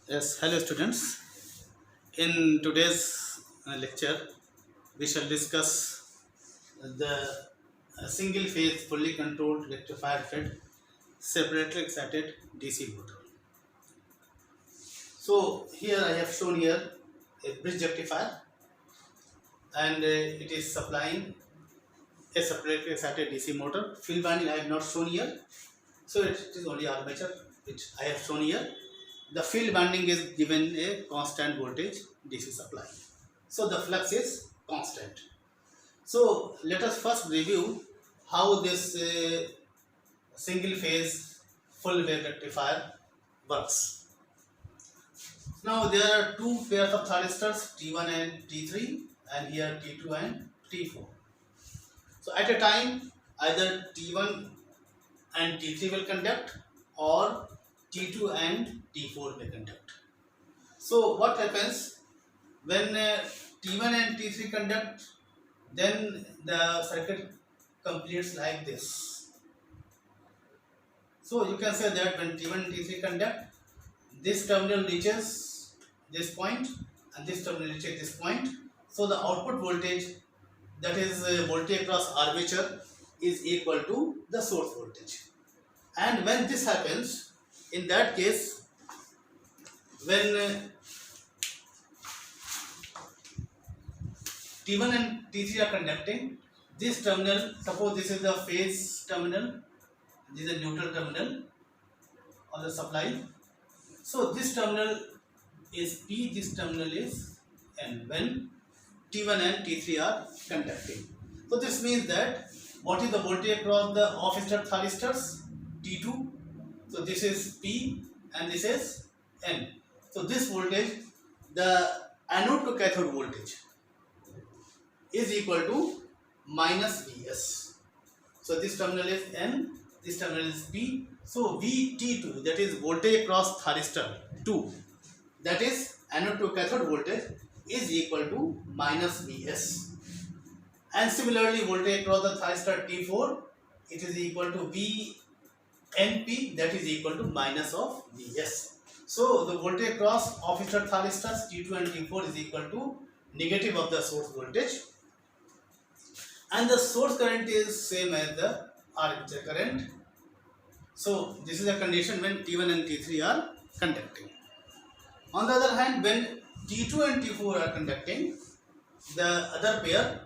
Yes, hello students. In today's lecture, we shall discuss the single phase fully controlled rectifier fed separately excited DC motor. So here I have shown here a bridge rectifier and it is supplying a separately excited DC motor. Field winding I have not shown here. So it is only armature which I have shown here. The field winding is given a constant voltage DC supply. So the flux is constant. So let us first review how this single phase full wave rectifier works. Now there are two pairs of thyristors T1 and T3 and here T2 and T4. So at a time either T1 and T3 will conduct or T2 and T4 may conduct. So what happens when T1 and T3 conduct, then the circuit completes like this. So you can say that when T1 and T3 conduct, this terminal reaches this point and this terminal reaches this point. So the output voltage, that is voltage across armature, is equal to the source voltage. And when this happens, in that case, when T1 and T3 are conducting, this terminal, suppose this is the phase terminal, this is the neutral terminal of the supply. So this terminal is P, this terminal is N when T1 and T3 are conducting. So this means that what is the voltage across the off-state thyristors? T2. So this is P and this is N. So this voltage, the anode to cathode voltage, is equal to minus Vs. So this terminal is N, this terminal is P. So VT2, that is voltage across thyristor 2, that is anode to cathode voltage, is equal to minus Vs. And similarly voltage across the thyristor T4, it is equal to VNP, that is equal to minus of Vs. So the voltage across off-state thyristors T2 and T4 is equal to negative of the source voltage. And the source current is same as the armature current. So this is the condition when T1 and T3 are conducting. On the other hand, when T2 and T4 are conducting, the other pair,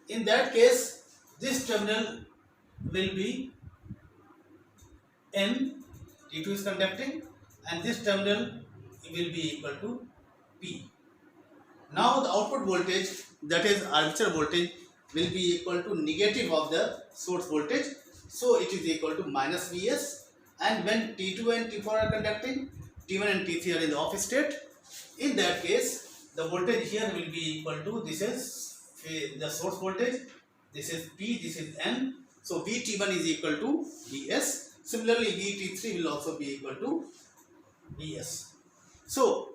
in that case, this terminal will be N, T2 is conducting, and this terminal will be equal to P. Now the output voltage, that is armature voltage, will be equal to negative of the source voltage. So it is equal to minus Vs. And when T2 and T4 are conducting, T1 and T3 are in the off state. In that case, the voltage here will be equal to, this is the source voltage, this is P, this is N. So Vt1 is equal to Vs. Similarly, Vt3 will also be equal to Vs. So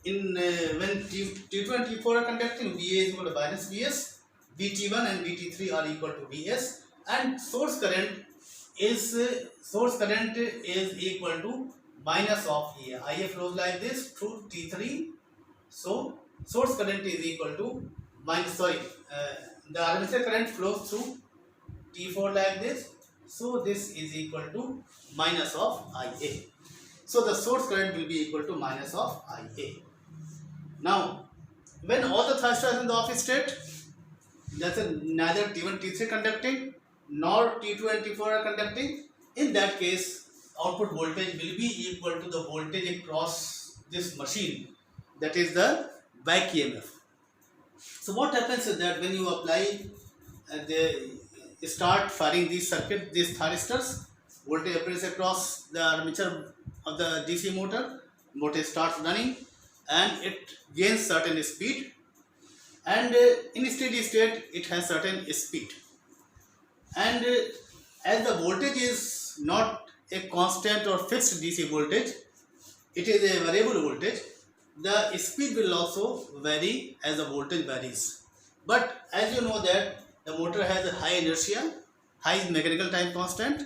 in when T2 and T4 are conducting, Va is equal to minus Vs. Vt1 and Vt3 are equal to Vs, and source current is equal to minus of Ia. Ia flows like this through T3. So source current is equal to minus, the armature current flows through T4 like this. So this is equal to minus of Ia. So the source current will be equal to minus of Ia. Now when all the thyristors are in the off state, that's neither T1 T3 conducting nor T2 and T4 are conducting. In that case, output voltage will be equal to the voltage across this machine, that is the back EMF. So what happens is that when you apply start firing these thyristors, voltage appears across the armature of the DC motor starts running and it gains certain speed. And in steady state it has certain speed, and as the voltage is not a constant or fixed DC voltage, it is a variable voltage, the speed will also vary as the voltage varies. But as you know that the motor has a high inertia, high mechanical time constant,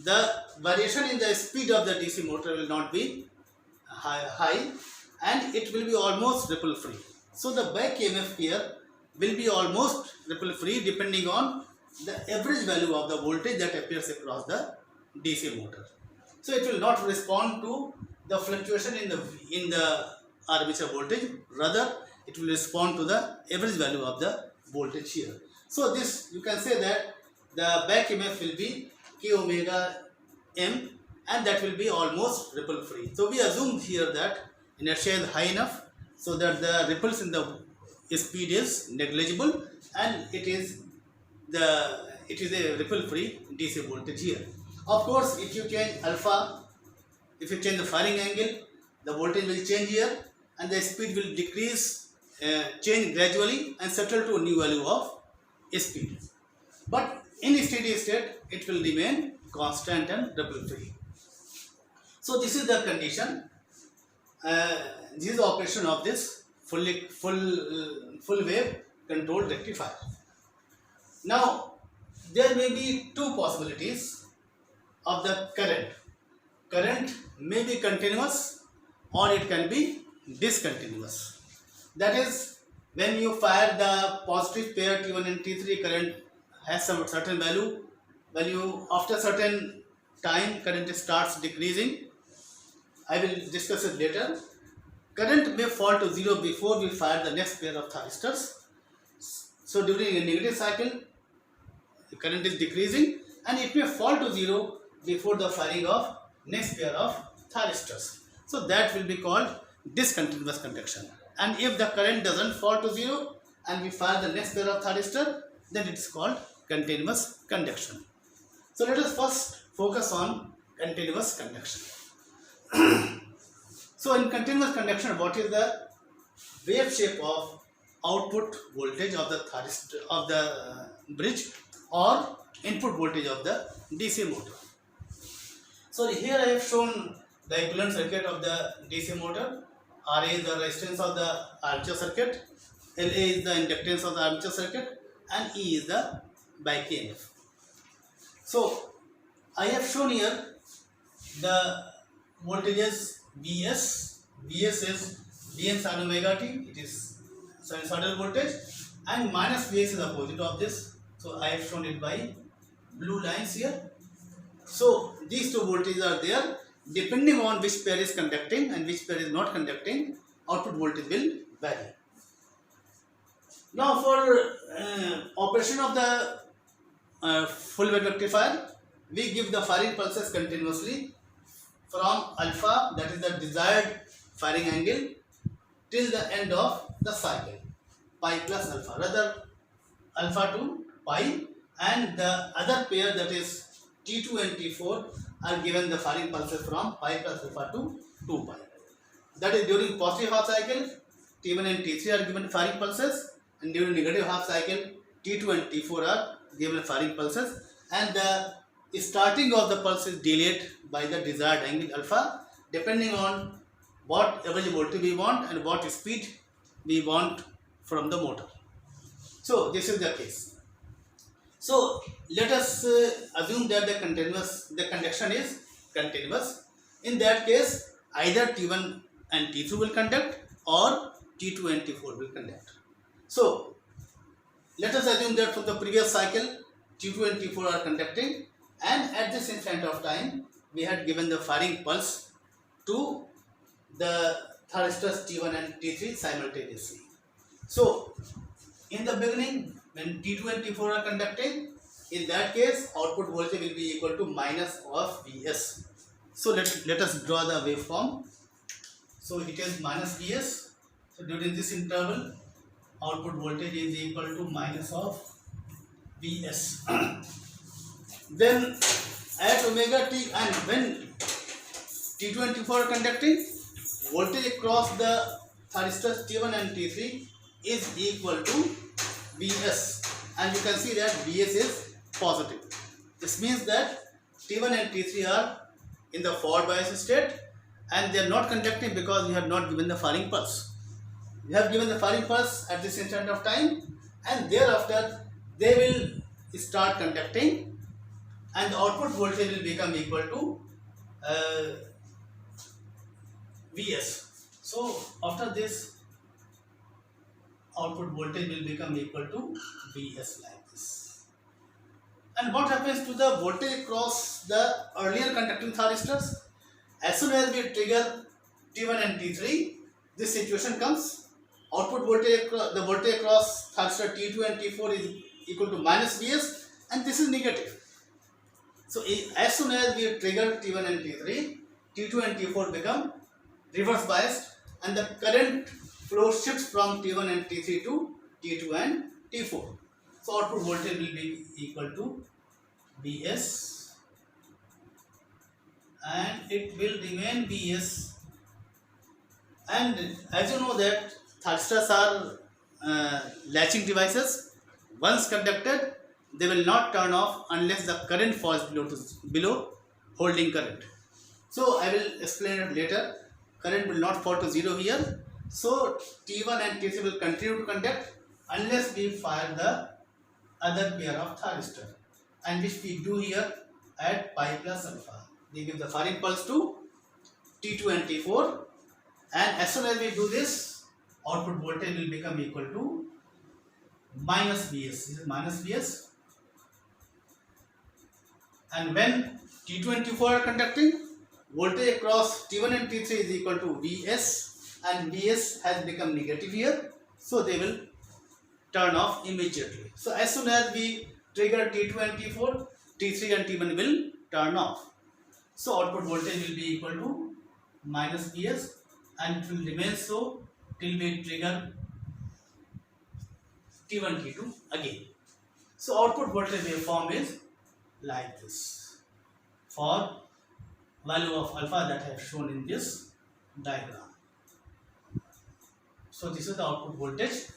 the variation in the speed of the DC motor will not be high, and it will be almost ripple free. So the back EMF here will be almost ripple free depending on the average value of the voltage that appears across the DC motor. So it will not respond to the fluctuation in the armature voltage, rather it will respond to the average value of the voltage here. So this, you can say that the back EMF will be k omega m, and that will be almost ripple free. So we assumed here that inertia is high enough so that the ripples in the speed is negligible, and it is a ripple free DC voltage here. Of course, if you change alpha, if you change the firing angle, the voltage will change here and the speed will decrease, change gradually and settle to a new value of speed. But in steady state, it will remain constant and ripple free. So this is the condition. This is the operation of this full wave controlled rectifier. Now there may be two possibilities of the current. Current may be continuous or it can be discontinuous. That is, when you fire the positive pair T1 and T3, current has some certain value. After certain time, current starts decreasing. I will discuss it later. Current may fall to zero before we fire the next pair of thyristors. So during a negative cycle, the current is decreasing, and it may fall to zero before the firing of next pair of thyristors. So that will be called discontinuous conduction. And if the current doesn't fall to zero and we fire the next pair of thyristor, then it is called continuous conduction. So let us first focus on continuous conduction. So in continuous conduction, what is the wave shape of output voltage of the thyristor of the bridge or input voltage of the DC motor? So here I have shown the equivalent circuit of the DC motor. RA is the resistance of the armature circuit, LA is the inductance of the armature circuit, and E is the back EMF. So I have shown here the voltages Vs. Vs is Vn sin omega t, it is sinusoidal voltage, and minus Vs is opposite of this. So I have shown it by blue lines here. So these two voltages are there. Depending on which pair is conducting and which pair is not conducting, output voltage will vary. Now for operation of the full wave rectifier, we give the firing pulses continuously from alpha, that is the desired firing angle, till the end of the cycle, pi plus alpha, rather alpha to pi, and the other pair, that is T2 and T4, are given the firing pulses from pi plus alpha to 2 pi. That is, during positive half cycle, T1 and T3 are given firing pulses, and during negative half cycle, T2 and T4 are given firing pulses, and the starting of the pulse is delayed by the desired angle alpha, depending on what average voltage we want and what speed we want from the motor. So this is the case. So let us assume that the conduction is continuous. In that case, either T1 and T2 will conduct or T2 and T4 will conduct. So let us assume that from the previous cycle, T2 and T4 are conducting, and at this instant of time, we had given the firing pulse to the thyristors T1 and T3 simultaneously. So in the beginning, when T2 and T4 are conducting, in that case, output voltage will be equal to minus of Vs. So let us draw the waveform. So it is minus Vs. So during this interval, output voltage is equal to minus of Vs. Then at omega t, and when T2 and T4 are conducting, voltage across the thyristors T1 and T3 is equal to Vs, and you can see that Vs is positive. This means that T1 and T3 are in the forward bias state, and they are not conducting because we have not given the firing pulse. We have given the firing pulse at this instant of time, and thereafter they will start conducting, and the output voltage will become equal to Vs. So after this, output voltage will become equal to Vs like this. And what happens to the voltage across the earlier conducting thyristors? As soon as we trigger T1 and T3, this situation comes. Output voltage, the voltage across thyristor T2 and T4 is equal to minus Vs, and this is negative. So as soon as we trigger T1 and T3, T2 and T4 become reverse biased, and the current flow shifts from T1 and T3 to T2 and T4. So output voltage will be equal to Vs, and it will remain Vs. And as you know that thyristors are latching devices. Once conducted, they will not turn off unless the current falls below holding current. So I will explain it later. Current will not fall to 0 here. So T1 and T3 will continue to conduct unless we fire the other pair of thyristor, and which we do here at pi plus alpha. They give the firing pulse to T2 and T4, and as soon as we do this, output voltage will become equal to minus Vs. This is minus Vs. And when T2 and T4 are conducting, voltage across T1 and T3 is equal to Vs, and Vs has become negative here, so they will turn off immediately. So as soon as we trigger T2 and T4, T3 and T1 will turn off. So output voltage will be equal to minus Vs, and it will remain so till we trigger T1, T2 again. So output voltage waveform is like this for value of alpha that I have shown in this diagram. So this is the output voltage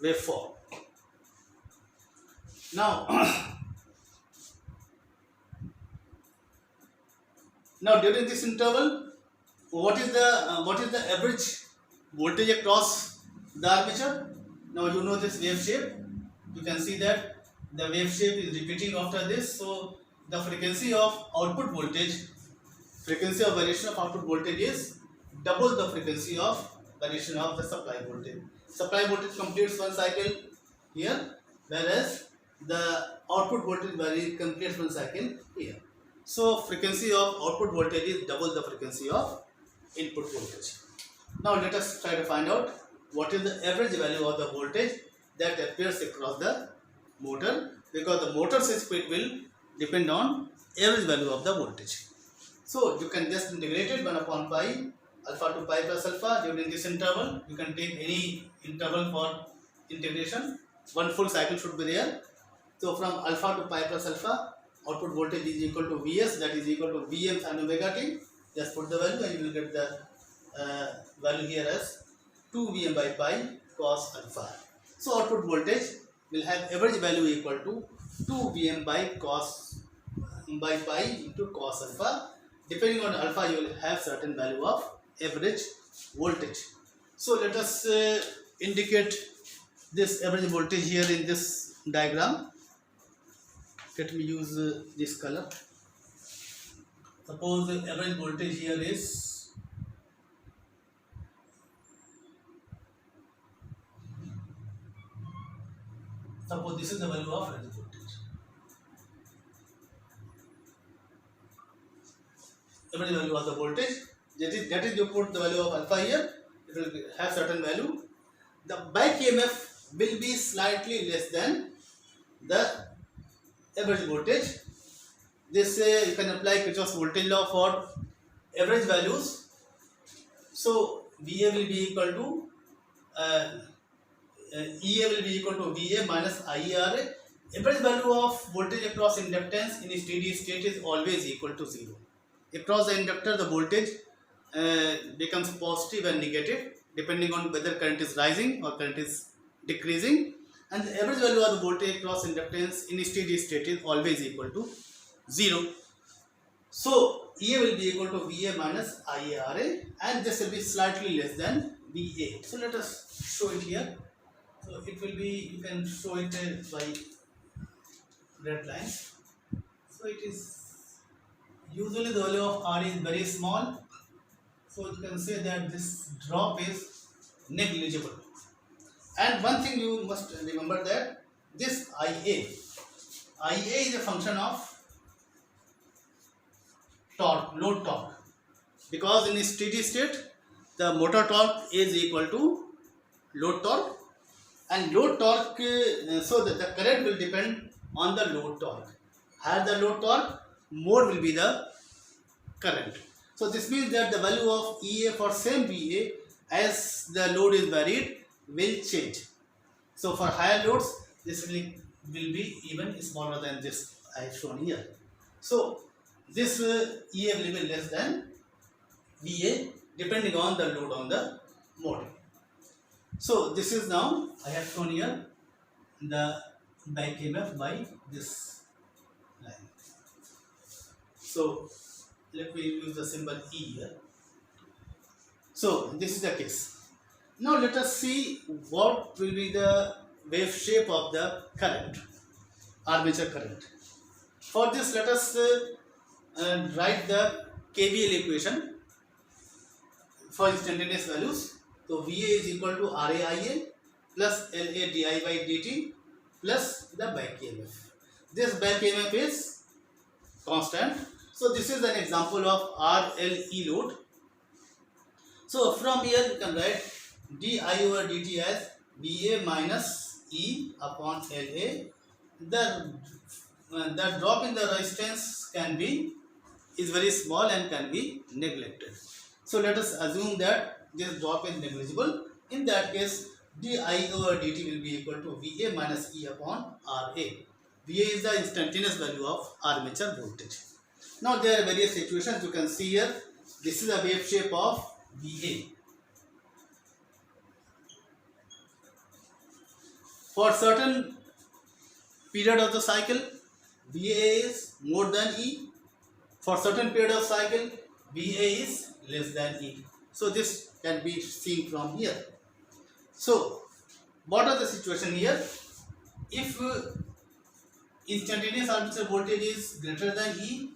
waveform. Now, now during this interval, what is the average voltage across the armature? Now you know this wave shape. You can see that the wave shape is repeating after this. So the frequency of output voltage, frequency of variation of output voltage is double the frequency of variation of the supply voltage. Supply voltage completes one cycle here, whereas the output voltage completes one cycle here. So frequency of output voltage is double the frequency of input voltage. Now let us try to find out what is the average value of the voltage that appears across the motor, because the motor's speed will depend on average value of the voltage. So you can just integrate it 1 upon pi alpha to pi plus alpha during this interval. You can take any interval for integration. One full cycle should be there. So from alpha to pi plus alpha, output voltage is equal to Vs, that is equal to Vm sin omega t. Just put the value and you will get the value here as 2 Vm by pi cos alpha. So output voltage will have average value equal to 2 Vm by pi into cos alpha. Depending on alpha, you will have certain value of average voltage. So let us indicate this average voltage here in this diagram. Let me use this color. Suppose the average voltage here is suppose this is the value of average voltage. Average value of the voltage, that is you put the value of alpha here, it will have certain value. The back EMF will be slightly less than the average voltage. This you can apply Kirchhoff's voltage law for average values. So VA will be equal to EA will be equal to VA minus IARA. Average value of voltage across inductance in a steady state is always equal to 0. Across the inductor, the voltage becomes positive and negative depending on whether current is rising or current is decreasing, and the average value of the voltage across inductance in a steady state is always equal to 0. So EA will be equal to VA minus IARA, and this will be slightly less than VA. So let us show it here. So it will be, you can show it by red lines. So it is usually the value of R is very small. So you can say that this drop is negligible. And one thing you must remember that this IA is a function of torque, load torque, because in a steady state the motor torque is equal to load torque, and load torque, so that the current will depend on the load torque. Higher the load torque, more will be the current. So this means that the value of EA for same VA as the load is varied will change. So for higher loads, this will be even smaller than this I have shown here. So this EA will be less than VA depending on the load on the motor. So this is now I have shown here the back EMF by this line. So let me use the symbol E here. So this is the case. Now let us see what will be the wave shape of the current, armature current. For this, let us write the KVL equation for instantaneous values. So VA is equal to RAIA plus LA di by dt plus the back EMF. This back EMF is constant. So this is an example of RLE load. So from here you can write di over dt as VA minus E upon LA. The drop in the resistance is very small and can be neglected. So let us assume that this drop is negligible. In that case, di over dt will be equal to VA minus E upon RA. VA is the instantaneous value of armature voltage. Now there are various situations you can see here. This is a wave shape of VA. For certain period of the cycle, VA is more than E. For certain period of cycle, VA is less than E. So this can be seen from here. So what are the situation here? If instantaneous armature voltage is greater than E,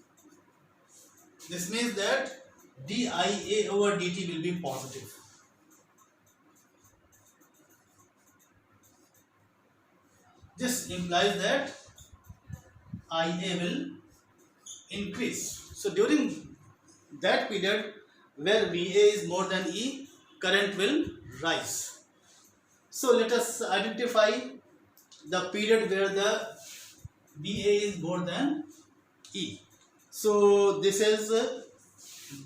this means that dIA over dt will be positive. This implies that IA will increase. So during that period where VA is more than E, current will rise. So let us identify the period where the VA is more than E. So this is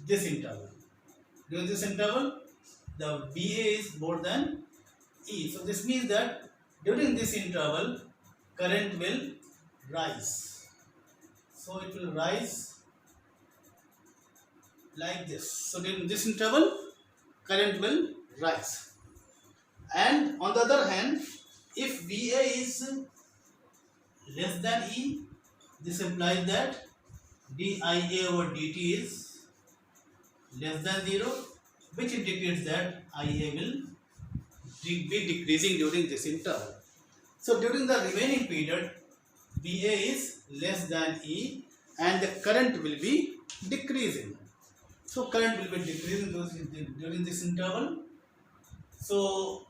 this interval. During this interval, the VA is more than E. So this means that during this interval, current will rise. So it will rise like this. So during this interval, current will rise. And on the other hand, if VA is less than E, this implies that dIA over dt is less than 0, which indicates that IA will be decreasing during this interval. So during the remaining period, VA is less than E and the current will be decreasing. So current will be decreasing during this interval. So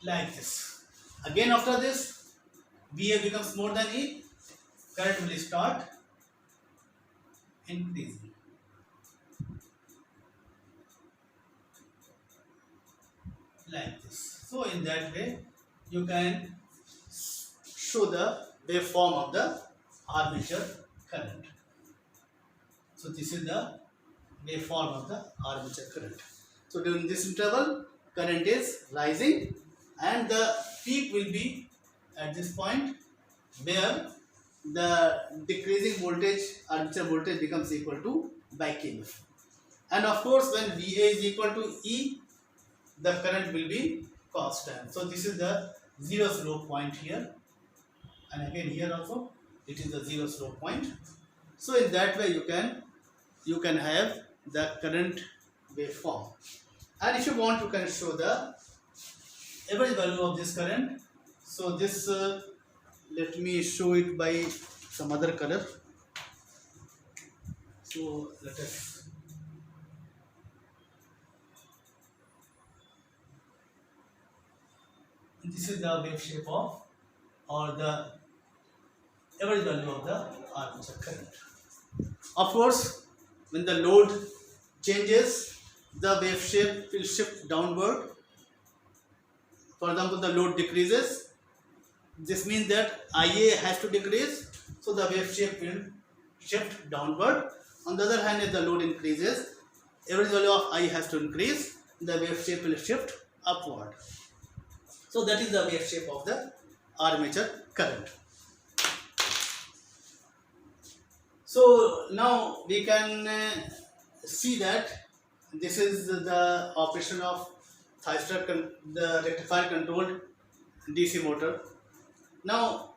like this. Again after this, VA becomes more than E, current will start increasing. Like this. So in that way, you can show the waveform of the armature current. So this is the waveform of the armature current. So during this interval, current is rising and the peak will be at this point where the decreasing voltage, armature voltage becomes equal to back EMF. And of course, when VA is equal to E, the current will be constant. So this is the zero slope point here, and again here also it is the zero slope point. So in that way you can have the current waveform. And if you want, you can show the average value of this current. So this let me show it by some other color. So let us this is the wave shape of or the average value of the armature current. Of course, when the load changes, the wave shape will shift downward. For example, the load decreases. This means that IA has to decrease, so the wave shape will shift downward. On the other hand, if the load increases, average value of I has to increase, the wave shape will shift upward. So that is the wave shape of the armature current. So now we can see that this is the operation of thyristor, the rectifier controlled DC motor. Now,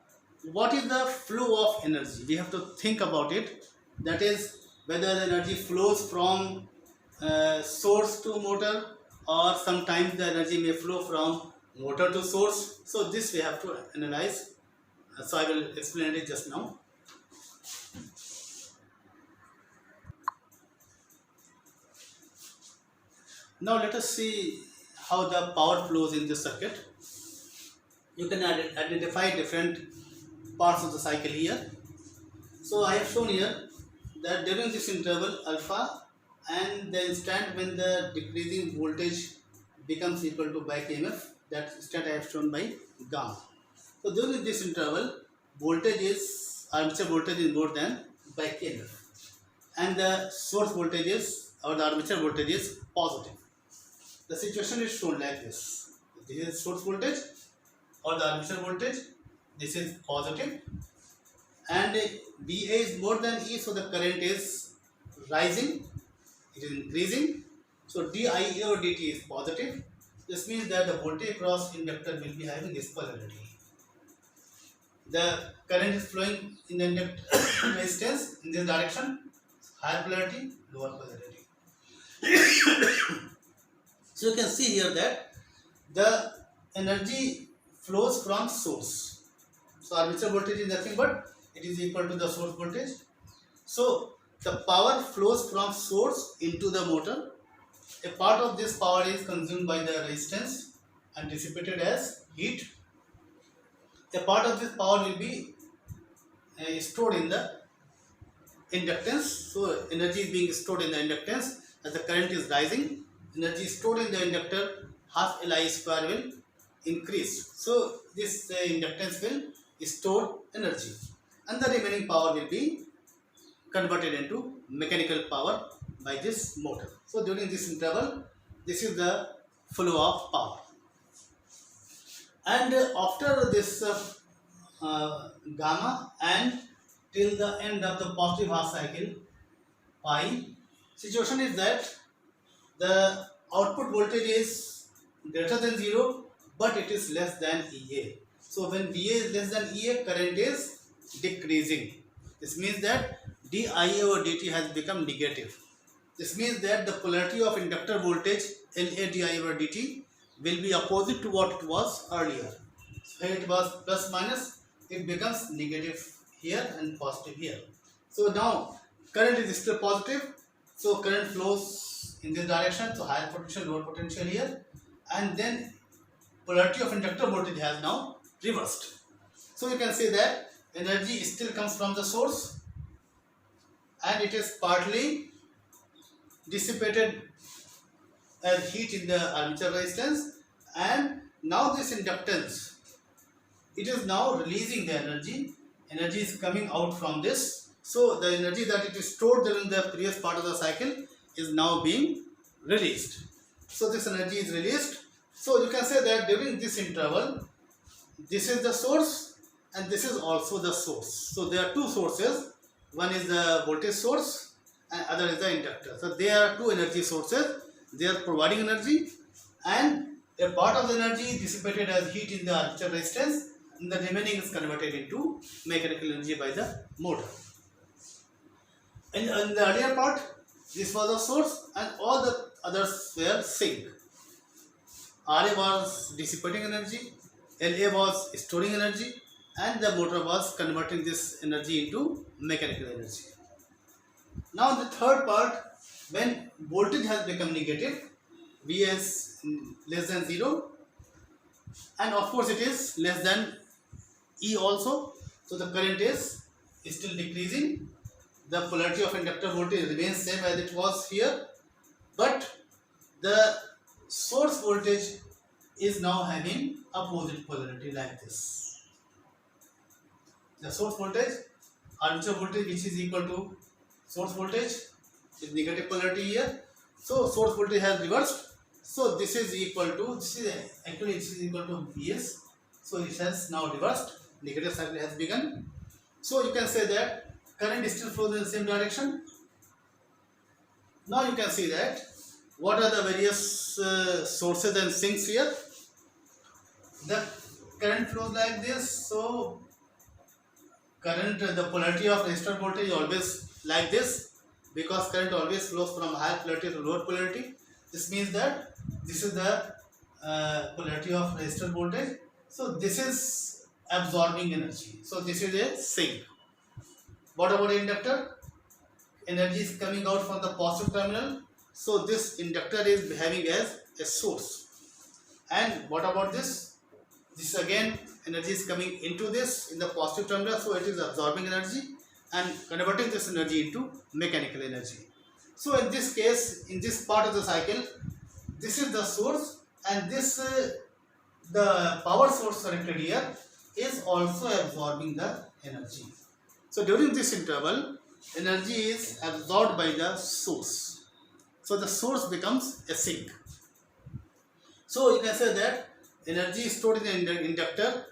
what is the flow of energy? We have to think about it. That is, whether the energy flows from source to motor, or sometimes the energy may flow from motor to source. So this we have to analyze. So I will explain it just now. Now let us see how the power flows in this circuit. You can identify different parts of the cycle here. So I have shown here that during this interval alpha and the instant when the decreasing voltage becomes equal to back EMF, that instant I have shown by gamma. So during this interval, armature voltage is more than back EMF, and the source voltage is, or the armature voltage is positive. The situation is shown like this. This is source voltage or the armature voltage. This is positive, and VA is more than E, so the current is rising, it is increasing. So DIA or DT is positive. This means that the voltage across inductor will be having this polarity. The current is flowing in the inductor resistance in this direction, higher polarity, lower polarity. So you can see here that the energy flows from source. So armature voltage is nothing but it is equal to the source voltage. So the power flows from source into the motor. A part of this power is consumed by the resistance and dissipated as heat. A part of this power will be stored in the inductance. So energy is being stored in the inductance. As the current is rising, energy stored in the inductor half Li square will increase. So this inductance will store energy, and the remaining power will be converted into mechanical power by this motor. So during this interval, this is the flow of power. And after this gamma and till the end of the positive half cycle pi, situation is that the output voltage is greater than 0, but it is less than EA. So when VA is less than EA, current is decreasing. This means that DIA or DT has become negative. This means that the polarity of inductor voltage LA DIA or DT will be opposite to what it was earlier. So here it was plus minus, it becomes negative here and positive here. So now current is still positive, so current flows in this direction, so higher potential, lower potential here, and then polarity of inductor voltage has now reversed. So you can say that energy still comes from the source and it is partly dissipated as heat in the armature resistance, and now this inductance, it is now releasing the energy. Energy is coming out from this. So the energy that it is stored during the previous part of the cycle is now being released. So this energy is released. So you can say that during this interval, this is the source and this is also the source. So there are two sources. One is the voltage source and other is the inductor. So there are two energy sources. They are providing energy, and a part of the energy is dissipated as heat in the armature resistance, and the remaining is converted into mechanical energy by the motor. In the earlier part, this was the source and all the others were sink. RA was dissipating energy, LA was storing energy, and the motor was converting this energy into mechanical energy. Now the third part, when voltage has become negative, Vs less than 0, and of course it is less than E also, so the current is still decreasing. The polarity of inductor voltage remains same as it was here, but the source voltage is now having opposite polarity like this. The source voltage, armature voltage, which is equal to source voltage, is negative polarity here. So source voltage has reversed. So this is equal to, this is equal to Vs. So it has now reversed. Negative cycle has begun. So you can say that current still flows in the same direction. Now you can see that what are the various sources and sinks here. The current flows like this. So current, the polarity of resistor voltage is always like this, because current always flows from higher polarity to lower polarity. This means that this is the polarity of resistor voltage. So this is absorbing energy. So this is a sink. What about inductor? Energy is coming out from the positive terminal. So this inductor is behaving as a source. And what about this? This again, energy is coming into this in the positive terminal. So it is absorbing energy and converting this energy into mechanical energy. So in this case, in this part of the cycle, this is the source, and this the power source connected here is also absorbing the energy. So during this interval, energy is absorbed by the source. So the source becomes a sink. So you can say that energy stored in the inductor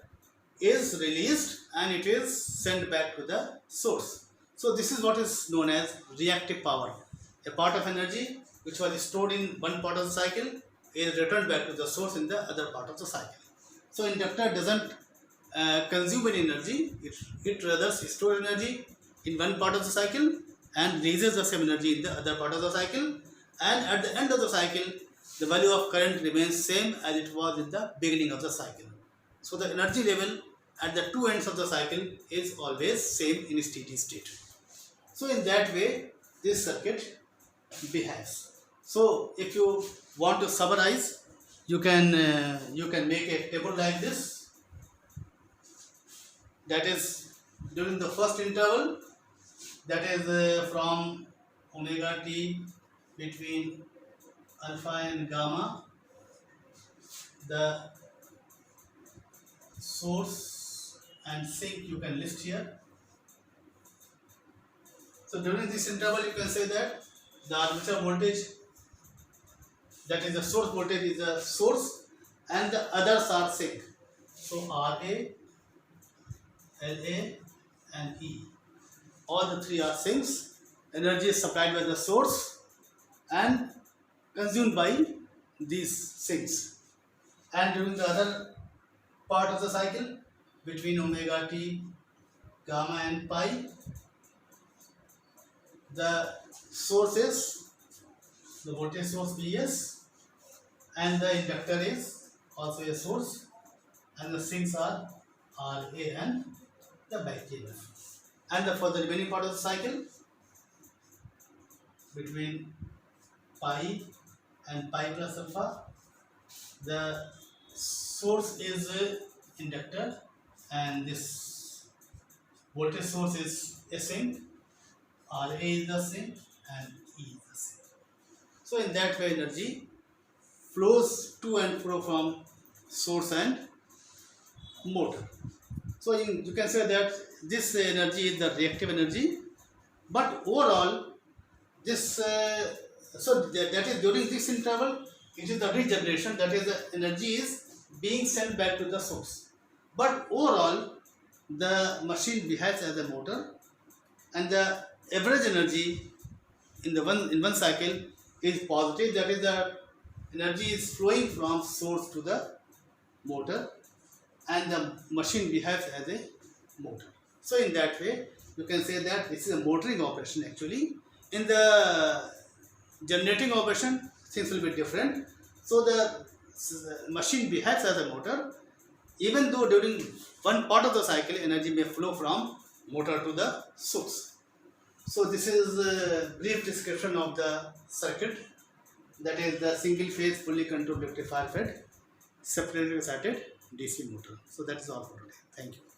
is released and it is sent back to the source. So this is what is known as reactive power. A part of energy which was stored in one part of the cycle is returned back to the source in the other part of the cycle. So inductor doesn't consume any energy, it rather stores energy in one part of the cycle and releases the same energy in the other part of the cycle, and at the end of the cycle the value of current remains same as it was in the beginning of the cycle. So the energy level at the two ends of the cycle is always same in steady state. So in that way this circuit behaves. So if you want to summarize, you can make a table like this. That is during the first interval, that is from omega t between alpha and gamma, the source and sink you can list here. So during this interval you can say that the armature voltage, that is the source voltage, is the source and the others are sink. So RA, LA and E, all the three are sinks. Energy is supplied by the source and consumed by these sinks. And during the other part of the cycle, between omega t, gamma and pi, the source is the voltage source Vs and the inductor is also a source, and the sinks are RA and the back EMF. And for the remaining part of the cycle, between pi and pi plus alpha, the source is inductor and this voltage source is a sink, RA is the sink and E is the sink. So in that way energy flows to and fro from source and motor. So you can say that this energy is the reactive energy, but overall this so that is during this interval it is the regeneration, that is the energy is being sent back to the source. But overall the machine behaves as a motor, and the average energy in one cycle is positive, that is the energy is flowing from source to the motor and the machine behaves as a motor. So in that way you can say that this is a motoring operation. Actually in the generating operation things will be different. So the machine behaves as a motor even though during one part of the cycle energy may flow from motor to the source. So this is a brief description of the circuit, that is the single phase fully controlled rectifier fed separately excited DC motor. So that is all for today. Thank you.